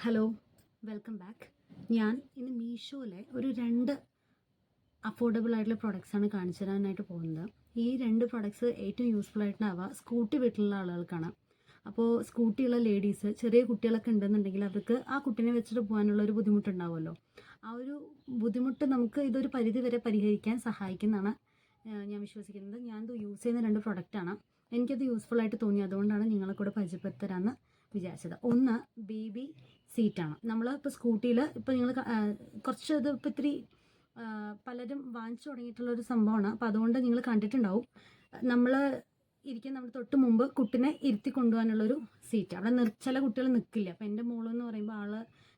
Hello, welcome back. ഞാൻ ഇന്ന് മീഷോയിലെ ഒരു 2 അഫോർഡബിൾ ആയിട്ടുള്ള പ്രൊഡക്ട്സാണ് കാണിച്ചു തരാനായിട്ട് പോകുന്നത്. ഈ 2 പ്രൊഡക്ട്സ് ഏറ്റവും യൂസ്ഫുൾ ആയിട്ടുണ്ടാവുക സ്കൂട്ടി വീട്ടിലുള്ള ആളുകൾക്കാണ്. അപ്പോൾ സ്കൂട്ടിയുള്ള ലേഡീസ്, ചെറിയ കുട്ടികളൊക്കെ ഉണ്ടെന്നുണ്ടെങ്കിൽ അവർക്ക് ആ കുട്ടീനെ വെച്ചിട്ട് പോകാനുള്ള ഒരു ബുദ്ധിമുട്ടുണ്ടാവുമല്ലോ. ആ ഒരു ബുദ്ധിമുട്ട് നമുക്ക് ഇതൊരു പരിധി വരെ പരിഹരിക്കാൻ സഹായിക്കുന്നതാണ് ഞാൻ വിശ്വസിക്കുന്നത്. ഞാനിത് യൂസ് ചെയ്യുന്ന 2 പ്രൊഡക്റ്റാണ്. എനിക്കത് യൂസ്ഫുൾ ആയിട്ട് തോന്നി, അതുകൊണ്ടാണ് നിങ്ങളെ കൂടെ പരിചയപ്പെടുത്തരാമെന്ന് വിചാരിച്ചത്. ഒന്ന് ബേബി സീറ്റാണ്. നമ്മൾ ഇപ്പോൾ സ്കൂട്ടിയിൽ ഇപ്പോൾ നിങ്ങൾ കുറച്ച് ഇത് ഇപ്പോൾ ഇത്തിരി പലരും വാങ്ങിച്ചു തുടങ്ങിയിട്ടുള്ളൊരു സംഭവമാണ്. അപ്പോൾ അതുകൊണ്ട് നിങ്ങൾ കണ്ടിട്ടുണ്ടാവും. നമ്മൾ നമ്മൾ തൊട്ട് മുമ്പ് കുട്ടിനെ ഇരുത്തി കൊണ്ടുപോകാനുള്ളൊരു സീറ്റ്. അവിടെ ചില കുട്ടികൾ നിൽക്കില്ല. അപ്പോൾ എൻ്റെ മോളെന്ന് പറയുമ്പോൾ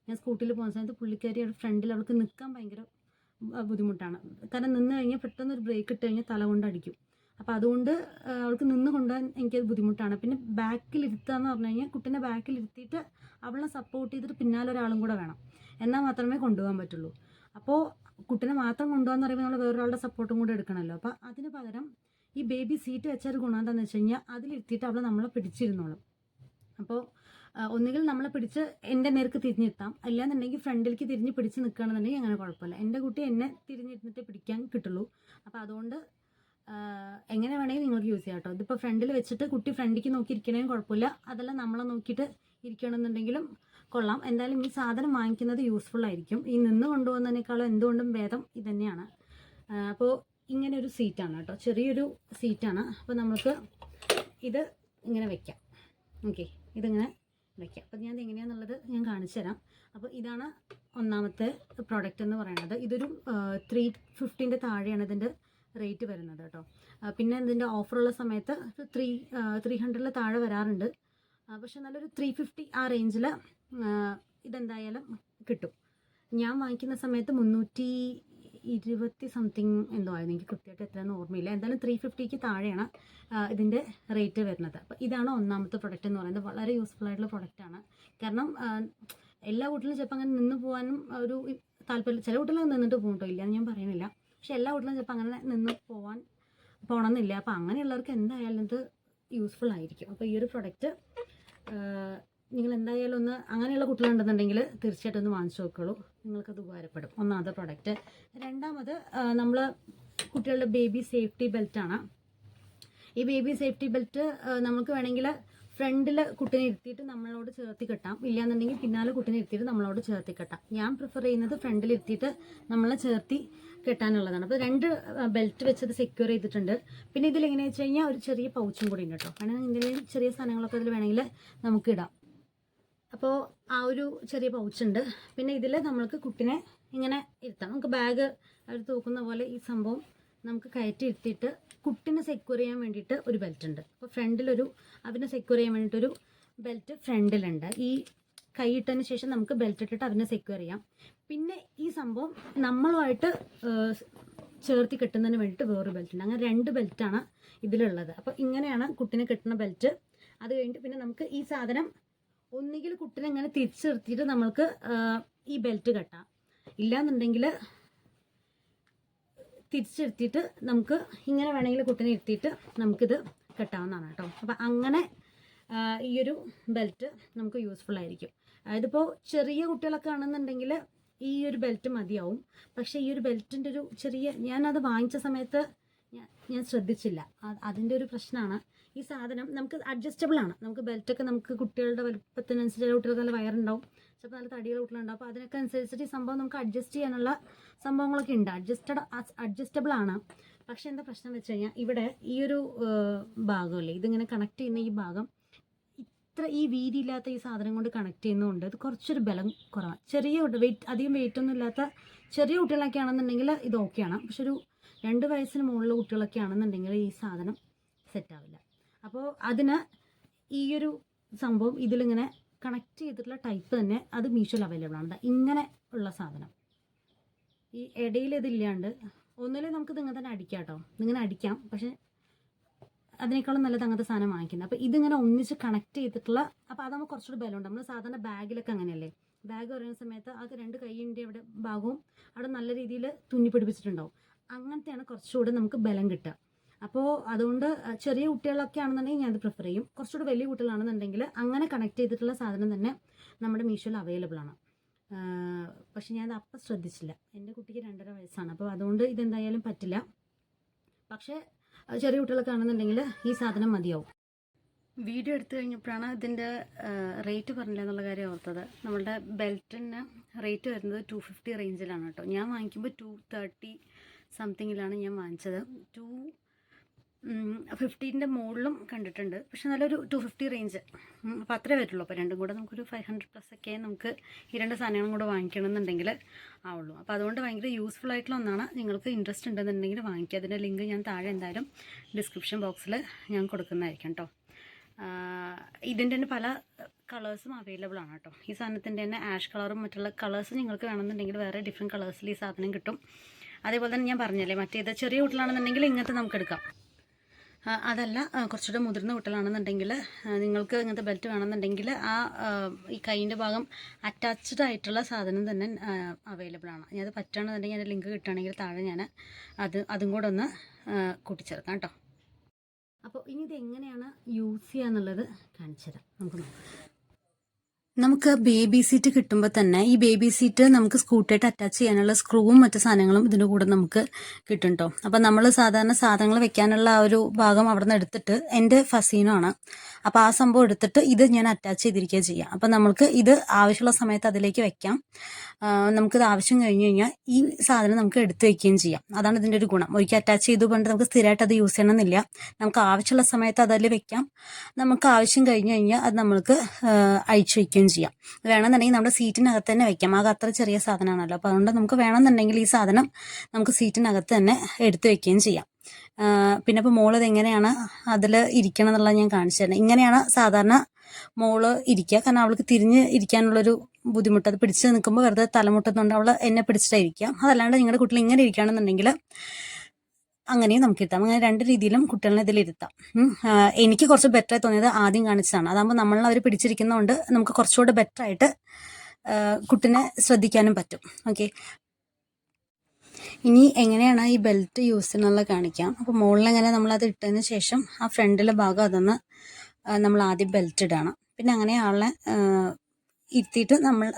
ഞാൻ സ്കൂട്ടിയിൽ പോകുന്ന സമയത്ത് പുള്ളിക്കാരിയുടെ ഫ്രണ്ടിൽ അവൾക്ക് നിൽക്കാൻ ഭയങ്കര ബുദ്ധിമുട്ടാണ്. കാരണം നിന്ന് കഴിഞ്ഞാൽ പെട്ടെന്ന് ഒരു ബ്രേക്ക് ഇട്ട് കഴിഞ്ഞാൽ തല കൊണ്ട് അടിക്കും. അപ്പോൾ അതുകൊണ്ട് അവൾക്ക് നിന്ന് കൊണ്ടുപോകാൻ എനിക്കത് ബുദ്ധിമുട്ടാണ്. പിന്നെ ബാക്കിലിരുത്തുക എന്ന് പറഞ്ഞു കഴിഞ്ഞാൽ കുട്ടീനെ ബാക്കിലിരുത്തിയിട്ട് അവളെ സപ്പോർട്ട് ചെയ്തിട്ട് പിന്നാലെ ഒരാളും കൂടെ വേണം, എന്നാൽ മാത്രമേ കൊണ്ടുപോകാൻ പറ്റുള്ളൂ. അപ്പോൾ കുട്ടീനെ മാത്രം കൊണ്ടുപോകാന്ന് പറയുമ്പോൾ നമ്മൾ വേറൊരാളുടെ സപ്പോർട്ടും കൂടെ എടുക്കണമല്ലോ. അപ്പോൾ അതിന് പകരം ഈ ബേബി സീറ്റ് വെച്ചൊരു ഗുണം എന്താണെന്ന് വെച്ച് കഴിഞ്ഞാൽ അതിലിരുത്തിയിട്ട് അവൾ നമ്മളെ പിടിച്ചിരുന്നോളും. അപ്പോൾ ഒന്നുകിൽ നമ്മളെ പിടിച്ച് എൻ്റെ നേർക്ക് തിരിഞ്ഞിരുത്താം, അല്ലാന്നുണ്ടെങ്കിൽ ഫ്രണ്ടിലേക്ക് തിരിഞ്ഞ് പിടിച്ച് നിൽക്കുകയാണെന്നുണ്ടെങ്കിൽ അങ്ങനെ കുഴപ്പമില്ല. എൻ്റെ കുട്ടി എന്നെ തിരിഞ്ഞിരുന്നിട്ട് പിടിക്കാൻ കിട്ടുള്ളൂ. അപ്പോൾ അതുകൊണ്ട് എങ്ങനെ വേണമെങ്കിൽ നിങ്ങൾക്ക് യൂസ് ചെയ്യാം കേട്ടോ. ഇതിപ്പോൾ ഫ്രണ്ടിൽ വെച്ചിട്ട് കുട്ടി ഫ്രണ്ടിലേക്ക് നോക്കിയിരിക്കണേലും കുഴപ്പമില്ല, അതല്ല നമ്മളെ നോക്കിയിട്ട് ഇരിക്കണമെന്നുണ്ടെങ്കിലും കൊള്ളാം. എന്തായാലും ഈ സാധനം വാങ്ങിക്കുന്നത് യൂസ്ഫുൾ ആയിരിക്കും. ഈ നിന്ന് കൊണ്ടുപോകുന്നതിനേക്കാളും എന്തുകൊണ്ടും ഭേദം ഇതന്നെയാണ്. അപ്പോൾ ഇങ്ങനെ ഒരു സീറ്റാണ് കേട്ടോ, ചെറിയൊരു സീറ്റാണ്. അപ്പോൾ നമുക്ക് ഇത് ഇങ്ങനെ വെക്കാം. ഓക്കെ, ഇതിങ്ങനെ വയ്ക്കാം. അപ്പോൾ ഞാൻ എങ്ങനെയാണെന്നുള്ളത് ഞാൻ കാണിച്ചു തരാം. അപ്പോൾ ഇതാണ് ഒന്നാമത്തെ പ്രോഡക്റ്റ് എന്ന് പറയുന്നത്. ഇതൊരു 350 താഴെയാണ് ഇതിൻ്റെ റേറ്റ് വരുന്നത് കേട്ടോ. പിന്നെ ഇതിൻ്റെ ഓഫറുള്ള സമയത്ത് 300 താഴെ വരാറുണ്ട്. പക്ഷെ നല്ലൊരു 350 ആ റേഞ്ചിൽ ഇതെന്തായാലും കിട്ടും. ഞാൻ വാങ്ങിക്കുന്ന സമയത്ത് 320 സംതിങ് എന്തോ ആയിരുന്നു, എനിക്ക് കൃത്യമായിട്ട് എത്രയെന്ന് ഓർമ്മയില്ല. എന്തായാലും 350ക്ക് താഴെയാണ് ഇതിൻ്റെ റേറ്റ് വരുന്നത്. അപ്പോൾ ഇതാണ് ഒന്നാമത്തെ പ്രൊഡക്റ്റ് എന്ന് പറയുന്നത്. വളരെ യൂസ്ഫുൾ ആയിട്ടുള്ള പ്രൊഡക്റ്റാണ്. കാരണം എല്ലാ വീട്ടിലും ചിലപ്പോൾ അങ്ങനെ നിന്ന് പോകാനും ഒരു താല്പര്യം, ചില വീട്ടിലും നിന്നിട്ട് പോകട്ടോ, ഇല്ല എന്ന് ഞാൻ പറയുന്നില്ല. പക്ഷെ എല്ലാ വീട്ടിലും ചിലപ്പോൾ അങ്ങനെ നിന്ന് പോകണമെന്നില്ല. അപ്പോൾ അങ്ങനെയുള്ളവർക്ക് എന്തായാലും ഇത് യൂസ്ഫുൾ ആയിരിക്കും. അപ്പോൾ ഈ ഒരു പ്രൊഡക്റ്റ് നിങ്ങൾ എന്തായാലും അങ്ങനെയുള്ള കുട്ടികളുണ്ടെന്നുണ്ടെങ്കിൽ തീർച്ചയായിട്ടും ഒന്ന് വാങ്ങിച്ചു നോക്കുള്ളൂ, നിങ്ങൾക്കത് ഉപകാരപ്പെടും. ഒന്നാമത്തെ പ്രൊഡക്റ്റ്. രണ്ടാമത് നമ്മൾ കുട്ടികളുടെ ബേബി സേഫ്റ്റി ബെൽറ്റാണ്. ഈ ബേബി സേഫ്റ്റി ബെൽറ്റ് നമുക്ക് വേണമെങ്കിൽ ഫ്രണ്ടിൽ കുട്ടീനെ ഇരുത്തിയിട്ട് നമ്മളോട് ചേർത്തി കെട്ടാം, ഇല്ലയെന്നുണ്ടെങ്കിൽ പിന്നാലെ കുട്ടീനെ ഇരുത്തിയിട്ട് നമ്മളോട് ചേർത്തി കെട്ടാം. ഞാൻ പ്രിഫർ ചെയ്യുന്നത് ഫ്രണ്ടിൽ ഇരുത്തിയിട്ട് നമ്മളെ ചേർത്തി കെട്ടാനുള്ളതാണ്. അപ്പോൾ 2 ബെൽറ്റ് വെച്ചത് സെക്യൂർ ചെയ്തിട്ടുണ്ട്. പിന്നെ ഇതിലെങ്ങനെയാണെന്ന് വെച്ച് കഴിഞ്ഞാൽ ഒരു ചെറിയ പൗച്ചും കൂടി ഉണ്ട് കേട്ടോ. കാരണം എന്തെങ്കിലും ചെറിയ സാധനങ്ങളൊക്കെ ഇതിൽ വേണമെങ്കിൽ നമുക്ക് ഇടാം. അപ്പോൾ ആ ഒരു ചെറിയ പൗച്ചുണ്ട്. പിന്നെ ഇതിൽ നമ്മൾക്ക് കുട്ടിനെ ഇങ്ങനെ ഇരുത്താം. നമുക്ക് ബാഗ് അവർ തൂക്കുന്ന പോലെ ഈ സംഭവം നമുക്ക് കയറ്റി ഇരുത്തിയിട്ട് കുട്ടിനെ സെക്യൂർ ചെയ്യാൻ വേണ്ടിയിട്ട് ഒരു ബെൽറ്റ് ഉണ്ട്. അപ്പോൾ അവനെ സെക്യൂർ ചെയ്യാൻ വേണ്ടിയിട്ടൊരു ബെൽറ്റ് ഫ്രണ്ടിലുണ്ട്. ഈ കൈ ഇട്ടതിന് ശേഷം നമുക്ക് ബെൽറ്റ് ഇട്ടിട്ട് അവനെ സെക്യൂർ ചെയ്യാം. പിന്നെ ഈ സംഭവം നമ്മളുമായിട്ട് ചേർത്തി കെട്ടുന്നതിന് വേണ്ടിയിട്ട് വേറൊരു ബെൽറ്റ് ഉണ്ട്. അങ്ങനെ 2 ബെൽറ്റാണ് ഇതിലുള്ളത്. അപ്പോൾ ഇങ്ങനെയാണ് കുട്ടിനെ കെട്ടുന്ന ബെൽറ്റ്. അത് കഴിഞ്ഞിട്ട് പിന്നെ നമുക്ക് ഈ സാധനം ഒന്നുകിൽ കുട്ടിനെ ഇങ്ങനെ തിരിച്ച് നിർത്തിയിട്ട് നമ്മൾക്ക് ഈ ബെൽറ്റ് കെട്ടാം, ഇല്ലാന്നുണ്ടെങ്കിൽ തിരിച്ചെടുത്തിട്ട് നമുക്ക് ഇങ്ങനെ വേണമെങ്കിൽ കുട്ടിനെ ഇരുത്തിയിട്ട് നമുക്കിത് കെട്ടാവുന്നതാണ് കേട്ടോ. അപ്പം അങ്ങനെ ഈ ഒരു ബെൽറ്റ് നമുക്ക് യൂസ്ഫുൾ ആയിരിക്കും. ഇതിപ്പോൾ ചെറിയ കുട്ടികളൊക്കെ ആണെന്നുണ്ടെങ്കിൽ ഈ ഒരു ബെൽറ്റ് മതിയാവും. പക്ഷേ ഈ ഒരു ബെൽറ്റിൻ്റെ ഒരു ഞാനത് വാങ്ങിച്ച സമയത്ത് ഞാൻ ശ്രദ്ധിച്ചില്ല. അതിൻ്റെ ഒരു പ്രശ്നമാണ്. ഈ സാധനം നമുക്ക് അഡ്ജസ്റ്റബിൾ ആണ്. നമുക്ക് ബെൽറ്റൊക്കെ നമുക്ക് കുട്ടികളുടെ വലുപ്പത്തിനനുസരിച്ച്, ചില കുട്ടികൾക്ക് നല്ല വയറുണ്ടാവും, ചിലപ്പോൾ നല്ല തടിയുള്ള കുട്ടികളുണ്ടാവും. അപ്പോൾ അതിനൊക്കെ അനുസരിച്ചിട്ട് ഈ സംഭവം നമുക്ക് അഡ്ജസ്റ്റ് ചെയ്യാനുള്ള സംഭവങ്ങളൊക്കെ ഉണ്ട്. അഡ്ജസ്റ്റബിൾ ആണ്. പക്ഷേ എന്താ പ്രശ്നം എന്ന് വെച്ച് കഴിഞ്ഞാൽ ഇവിടെ ഈ ഒരു ഭാഗമല്ലേ, ഇതിങ്ങനെ കണക്ട് ചെയ്യുന്ന ഈ ഭാഗം ഈ വീതിയില്ലാത്ത ഈ സാധനം കൊണ്ട് കണക്ട് ചെയ്യുന്നതുകൊണ്ട് ഇത് കുറച്ചൊരു ബലം കുറവാണ്. അധികം വെയിറ്റ് ഒന്നും ഇല്ലാത്ത ചെറിയ കുട്ടികളൊക്കെ ആണെന്നുണ്ടെങ്കിൽ ഇത് ഓക്കെയാണ്. പക്ഷെ ഒരു 2 വയസ്സിന് മുകളിലുള്ള കുട്ടികളൊക്കെ ആണെന്നുണ്ടെങ്കിൽ ഈ സാധനം സെറ്റാവില്ല. അപ്പോൾ അതിന് ഈ ഒരു സംഭവം ഇതിലിങ്ങനെ കണക്ട് ചെയ്തിട്ടുള്ള ടൈപ്പ് തന്നെ അത് മീഷോയിൽ അവൈലബിൾ ആണ്. ഇങ്ങനെ ഉള്ള സാധനം ഈ ഇടയിൽ ഇതില്ലാണ്ട് ഒന്നിലും നമുക്ക് ഇങ്ങനെ തന്നെ അടിക്കാം കേട്ടോ. ഇങ്ങനെ അടിക്കാം, പക്ഷെ അതിനേക്കാളും നല്ലത് അങ്ങനത്തെ സാധനം വാങ്ങിക്കുന്നത്. അപ്പോൾ ഇതിങ്ങനെ ഒന്നിച്ച് കണക്ട് ചെയ്തിട്ടുള്ള, അപ്പോൾ അതാകുമ്പോൾ കുറച്ചുകൂടി ബലമുണ്ട്. നമ്മൾ സാധാരണ ബാഗിലൊക്കെ അങ്ങനെയല്ലേ, ബാഗ് പറയുന്ന സമയത്ത് അത് 2 കൈയിൻ്റെ അവിടെ ഭാഗവും അവിടെ നല്ല രീതിയിൽ തുന്നി പിടിപ്പിച്ചിട്ടുണ്ടാവും. അങ്ങനത്തെയാണ് കുറച്ചുകൂടെ നമുക്ക് ബലം കിട്ടുക. അപ്പോൾ അതുകൊണ്ട് ചെറിയ കുട്ടികളൊക്കെ ആണെന്നുണ്ടെങ്കിൽ ഞാനത് പ്രിഫർ ചെയ്യും. കുറച്ചുകൂടി വലിയ കുട്ടികളാണെന്നുണ്ടെങ്കിൽ അങ്ങനെ കണക്ട് ചെയ്തിട്ടുള്ള സാധനം തന്നെ നമ്മുടെ മീഷോയിൽ അവൈലബിൾ ആണ്. പക്ഷെ ഞാനത് അപ്പം ശ്രദ്ധിച്ചില്ല. എൻ്റെ കുട്ടിക്ക് 2.5 വയസ്സാണ്. അപ്പോൾ അതുകൊണ്ട് ഇതെന്തായാലും പറ്റില്ല. പക്ഷേ ചെറിയ കുട്ടികളൊക്കെ ആണെന്നുണ്ടെങ്കിൽ ഈ സാധനം മതിയാവും. വീഡിയോ എടുത്തു കഴിഞ്ഞപ്പോഴാണ് ഇതിൻ്റെ റേറ്റ് പറഞ്ഞില്ല എന്നുള്ള കാര്യം ഓർത്തത്. നമ്മളുടെ ബെൽറ്റിന് റേറ്റ് വരുന്നത് 250 റേഞ്ചിലാണ് കേട്ടോ. ഞാൻ വാങ്ങിക്കുമ്പോൾ 230 സംതിങ്ങിലാണ് ഞാൻ വാങ്ങിച്ചത്. 250ൻ്റെ മുകളിലും കണ്ടിട്ടുണ്ട്. പക്ഷെ നല്ലൊരു 250 റേഞ്ച്. അപ്പോൾ അത്രേ വരുള്ളൂ. അപ്പോൾ രണ്ടും കൂടെ നമുക്കൊരു 500+ ഒക്കെ നമുക്ക് ഈ 2 സാധനങ്ങളും കൂടെ വാങ്ങിക്കണമെന്നുണ്ടെങ്കിൽ ആവുള്ളൂ. അപ്പോൾ അതുകൊണ്ട് ഭയങ്കര യൂസ്ഫുൾ ആയിട്ടുള്ള ഒന്നാണ്. നിങ്ങൾക്ക് ഇൻട്രസ്റ്റ് ഉണ്ടെന്നുണ്ടെങ്കിൽ വാങ്ങിക്കുക. അതിൻ്റെ ലിങ്ക് ഞാൻ താഴെ എന്തായാലും ഡിസ്ക്രിപ്ഷൻ ബോക്സിൽ ഞാൻ കൊടുക്കുന്നതായിരിക്കും കേട്ടോ. ഇതിൻ്റെ തന്നെ പല കളേഴ്സും അവൈലബിൾ ആണ് കേട്ടോ. ഈ സാധനത്തിൻ്റെ തന്നെ ആഷ് കളറും മറ്റുള്ള കളേഴ്സ് നിങ്ങൾക്ക് വേണമെന്നുണ്ടെങ്കിൽ വേറെ ഡിഫറെൻറ്റ് കളേഴ്സിൽ ഈ സാധനം കിട്ടും. അതേപോലെ തന്നെ ഞാൻ പറഞ്ഞല്ലേ, മറ്റേത് ചെറിയ കുട്ടികളാണെന്നുണ്ടെങ്കിൽ ഇങ്ങനത്തെ നമുക്ക് എടുക്കാം. അതല്ല കുറച്ചുകൂടെ മുതിർന്ന കുട്ടികളാണെന്നുണ്ടെങ്കിൽ നിങ്ങൾക്ക് ഇങ്ങനത്തെ ബെൽറ്റ് വേണമെന്നുണ്ടെങ്കിൽ ഈ കൈയിൻ്റെ ഭാഗം അറ്റാച്ച്ഡ് ആയിട്ടുള്ള സാധനം തന്നെ അവൈലബിൾ ആണ്. ഞാൻ അത് പറ്റുകയാണെന്നുണ്ടെങ്കിൽ അതിൻ്റെ ലിങ്ക് കിട്ടുകയാണെങ്കിൽ താഴെ ഞാൻ അതും കൂടെ ഒന്ന് കൂട്ടിച്ചേർക്കാം കേട്ടോ. അപ്പോൾ ഇനി ഇത് എങ്ങനെയാണ് യൂസ് ചെയ്യുക എന്നുള്ളത് കാണിച്ചു തരാം. നമുക്ക് ബേബി സീറ്റ് കിട്ടുമ്പോൾ തന്നെ ഈ ബേബി സീറ്റ് നമുക്ക് സ്കൂട്ടിയായിട്ട് അറ്റാച്ച് ചെയ്യാനുള്ള സ്ക്രൂവും മറ്റു സാധനങ്ങളും ഇതിൻ്റെ കൂടെ നമുക്ക് കിട്ടും കേട്ടോ. അപ്പം നമ്മൾ സാധാരണ സാധനങ്ങൾ വെക്കാനുള്ള ആ ഒരു ഭാഗം അവിടെ നിന്ന് എടുത്തിട്ട്, എൻ്റെ ഫസീനാണ്, അപ്പോൾ ആ സംഭവം എടുത്തിട്ട് ഇത് ഞാൻ അറ്റാച്ച് ചെയ്തിരിക്കുക ചെയ്യാം. അപ്പം നമുക്ക് ഇത് ആവശ്യമുള്ള സമയത്ത് അതിലേക്ക് വെക്കാം. നമുക്കിത് ആവശ്യം കഴിഞ്ഞ് കഴിഞ്ഞാൽ ഈ സാധനം നമുക്ക് എടുത്ത് വയ്ക്കുകയും ചെയ്യാം. അതാണ് ഇതിൻ്റെ ഒരു ഗുണം. ഒരിക്കൽ അറ്റാച്ച് ചെയ്തു കൊണ്ട് നമുക്ക് സ്ഥിരമായിട്ട് അത് യൂസ് ചെയ്യണമെന്നില്ല. നമുക്ക് ആവശ്യമുള്ള സമയത്ത് അതിൽ വെക്കാം. നമുക്ക് ആവശ്യം കഴിഞ്ഞ് കഴിഞ്ഞാൽ അത് നമ്മൾക്ക് അഴിച്ചു വയ്ക്കുകയും ചെയ്യാം. വേണമെന്നുണ്ടെങ്കിൽ നമ്മുടെ സീറ്റിനകത്ത് തന്നെ വെക്കാം. ആകെ അത്ര ചെറിയ സാധനമാണല്ലോ. അപ്പോൾ അതുകൊണ്ട് നമുക്ക് വേണമെന്നുണ്ടെങ്കിൽ ഈ സാധനം നമുക്ക് സീറ്റിനകത്ത് തന്നെ എടുത്ത് വെക്കുകയും ചെയ്യാം. പിന്നെ ഇപ്പോൾ മോളത് എങ്ങനെയാണ് അതിൽ ഇരിക്കണം എന്നുള്ളത് ഞാൻ കാണിച്ചു തരണം. ഇങ്ങനെയാണ് സാധാരണ മോള് ഇരിക്കുക. കാരണം അവൾക്ക് തിരിഞ്ഞ് ഇരിക്കാനുള്ളൊരു ബുദ്ധിമുട്ട്, അത് പിടിച്ച് നിൽക്കുമ്പോൾ വെറുതെ തലമുട്ടുന്നുണ്ട്, അവൾ എന്നെ പിടിച്ചിട്ടായിരിക്കാം. അതല്ലാണ്ട് നിങ്ങളുടെ കുട്ടികൾ ഇങ്ങനെ ഇരിക്കുകയാണെന്നുണ്ടെങ്കിൽ അങ്ങനെയും നമുക്ക് ഇരുത്താം. അങ്ങനെ 2 രീതിയിലും കുട്ടികളെ ഇതിലിരുത്താം. എനിക്ക് കുറച്ച് ബെറ്ററായി തോന്നിയത് ആദ്യം കാണിച്ചതാണ്. അതാകുമ്പോൾ നമ്മളെ അവർ പിടിച്ചിരിക്കുന്നതുകൊണ്ട് നമുക്ക് കുറച്ചുകൂടെ ബെറ്ററായിട്ട് കുട്ടിനെ ശ്രദ്ധിക്കാനും പറ്റും. ഓക്കെ, ഇനി എങ്ങനെയാണ് ഈ ബെൽറ്റ് യൂസ് ചെയ്യുന്നത് കാണിക്കാം. അപ്പോൾ മുകളിലെങ്ങനെ നമ്മളത് ഇട്ടതിന് ശേഷം ആ ഫ്രണ്ടിലെ ഭാഗം അതൊന്ന് നമ്മൾ ആദ്യം ബെൽറ്റ് ഇടണം. പിന്നെ അങ്ങനെ ആളെ ഇരുത്തിയിട്ട്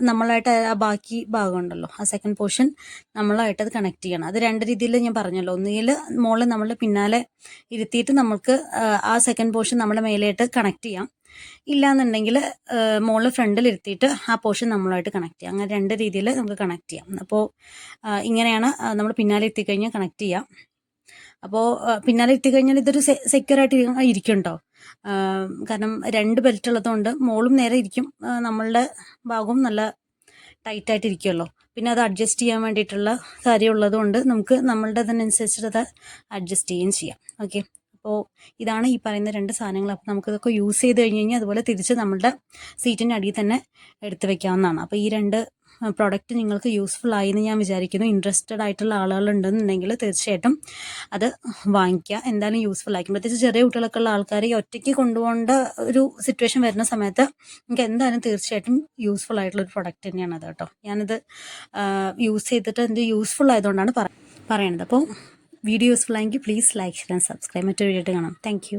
നമ്മളായിട്ട് ആ ബാക്കി ഭാഗം ഉണ്ടല്ലോ, ആ സെക്കൻഡ് പോർഷൻ നമ്മളായിട്ട് അത് കണക്ട് ചെയ്യണം. അത് 2 രീതിയിൽ ഞാൻ പറഞ്ഞല്ലോ. ഒന്നുകിൽ മോള് നമ്മളുടെ പിന്നാലെ ഇരുത്തിയിട്ട് നമുക്ക് ആ സെക്കൻഡ് പോർഷൻ നമ്മുടെ മേലായിട്ട് കണക്ട് ചെയ്യാം. ഇല്ലാന്നുണ്ടെങ്കിൽ മോള് ഫ്രണ്ടിൽ ഇരുത്തിയിട്ട് ആ പോർഷൻ നമ്മളായിട്ട് കണക്ട് ചെയ്യാം. അങ്ങനെ 2 രീതിയിൽ നമുക്ക് കണക്ട് ചെയ്യാം. അപ്പോൾ ഇങ്ങനെയാണ് നമ്മൾ പിന്നാലെ എത്തിക്കഴിഞ്ഞാൽ കണക്ട് ചെയ്യാം. അപ്പോൾ പിന്നാലെ എത്തിക്കഴിഞ്ഞാൽ ഇതൊരു സെക്യൂറായിട്ട് ഇരിക്കും കേട്ടോ. കാരണം 2 ബെൽറ്റ് ഉള്ളതുകൊണ്ട് മോളും നേരെ ഇരിക്കും, നമ്മളുടെ ഭാഗവും നല്ല ടൈറ്റായിട്ട് ഇരിക്കുമല്ലോ. പിന്നെ അത് അഡ്ജസ്റ്റ് ചെയ്യാൻ വേണ്ടിയിട്ടുള്ള കാര്യം ഉള്ളതുകൊണ്ട് നമുക്ക് നമ്മളുടെ അതിനനുസരിച്ചിട്ട് അത് അഡ്ജസ്റ്റ് ചെയ്യുകയും ചെയ്യാം. ഓക്കെ, അപ്പോൾ ഇതാണ് ഈ പറയുന്ന 2 സാധനങ്ങൾ. അപ്പോൾ നമുക്കിതൊക്കെ യൂസ് ചെയ്ത് കഴിഞ്ഞ് കഴിഞ്ഞാൽ അതുപോലെ തിരിച്ച് നമ്മളുടെ സീറ്റിൻ്റെ അടിയിൽ തന്നെ എടുത്ത് വെക്കാവുന്നതാണ്. അപ്പോൾ ഈ 2 പ്രോഡക്റ്റ് നിങ്ങൾക്ക് യൂസ്ഫുൾ ആയി എന്ന് ഞാൻ വിചാരിക്കുന്നു. ഇൻട്രസ്റ്റഡ് ആയിട്ടുള്ള ആളുകളുണ്ടെന്നുണ്ടെങ്കിൽ തീർച്ചയായിട്ടും അത് വാങ്ങിക്കുക. എന്തായാലും യൂസ്ഫുൾ ആയിരിക്കും. പ്രത്യേകിച്ച് ചെറിയ കുട്ടികളൊക്കെ ഉള്ള ആൾക്കാർ ഈ ഒറ്റയ്ക്ക് കൊണ്ടുപോകേണ്ട ഒരു സിറ്റുവേഷൻ വരുന്ന സമയത്ത് നിങ്ങൾക്ക് എന്തായാലും തീർച്ചയായിട്ടും യൂസ്ഫുൾ ആയിട്ടുള്ളൊരു പ്രൊഡക്റ്റ് തന്നെയാണ് അത് കേട്ടോ. ഞാനിത് യൂസ് ചെയ്തിട്ട് എന്ത് യൂസ്ഫുൾ ആയതുകൊണ്ടാണ് പറയണത്. അപ്പോൾ വീഡിയോ യൂസ്ഫുൾ ആയെങ്കിൽ please like, share and subscribe. മറ്റൊരു വീഡിയോ കാണാം. Thank you.